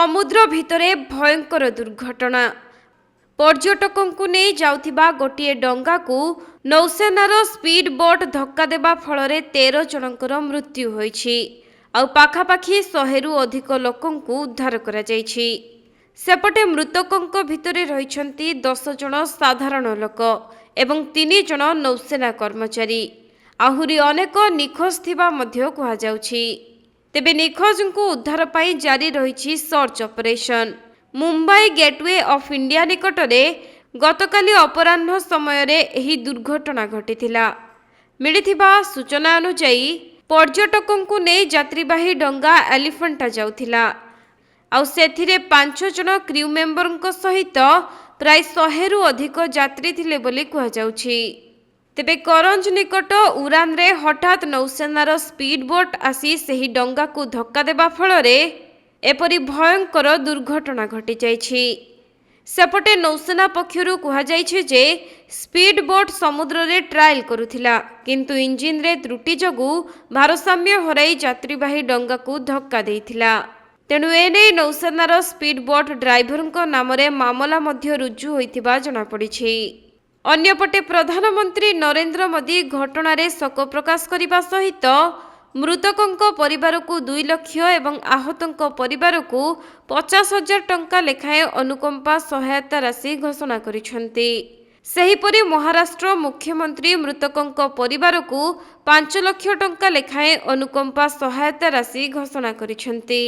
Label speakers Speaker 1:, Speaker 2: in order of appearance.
Speaker 1: ସମୁଦ୍ର ଭିତରେ ଭୟଙ୍କର ଦୁର୍ଘଟଣା। पर्यटकों नहीं जाउथिबा गोटिए डंगाकू नौसेनार स्पीड बोट धक्का देबा फଳରେ 13 जनकर मृत्यु होईछि आउ पाखापाखि 100 अधिक लोकंकु उद्धार करा जाईछि। सेपटे मृतकों भितरे रहिछन्ति 10 जन साधारण लोक एवं 3 जन नौसेना कर्मचारी। आहुरी अनेक निखोज थिबा मध्य कुहा जाउछि। तेबे निखोजଙ୍କୁ उद्धार पाई जारी रहिछि search operation. Mumbai Gateway of India निकटरे गतकाली अपराह्न समय एही दुर्घटना घटिथिला। मिलिथिबा सूचना अनुसार पर्यटकों नहीं यात्रीवाही डंगा एलिफेंटा जाउथिला आउ सेथिरे 5 जन क्रू मेंबरଙ୍କ सहित प्राय 100 अधिक यात्री थिले बोली कुहा जाउछि। तेबे करंज निकट उरान रे हठात नौसेनार स्पीड बोट आसी सेही डंगा को धक्का देबा फଳରେ एपरी भयंकर दुर्घटना घटी जाइछि। सेपटे नौसेना पक्षरु कुहा जाइछि जे स्पीड बोट समुद्र रे ट्रायल करुथिला किंतु इंजिन रे त्रुटि जगु भारसाम्य हराई यात्रीवाही डंगा को धक्का देइथिला। तेणु एने नौसेनार स्पीड बोट ड्राइभरଙ୍କ नामरे मामला मध्य रुजु होइथिबा जଣା पड़िछि। अन्यपटे प्रधानमंत्री नरेंद्र मोदी घटना रे शोक प्रकाश करिबा सहित मृतकों परिवार को 2 लाख एवं आहतों परिवार को 50,000 टंका लेखाएं अनुकंपा सहायता राशि घोषणा करिसेंति। सेहीपरि महाराष्ट्र मुख्यमंत्री मृतकों परिवार को 5 लाख टंका लेखाएं अनुकंपा सहायता राशि घोषणा करिसेंति।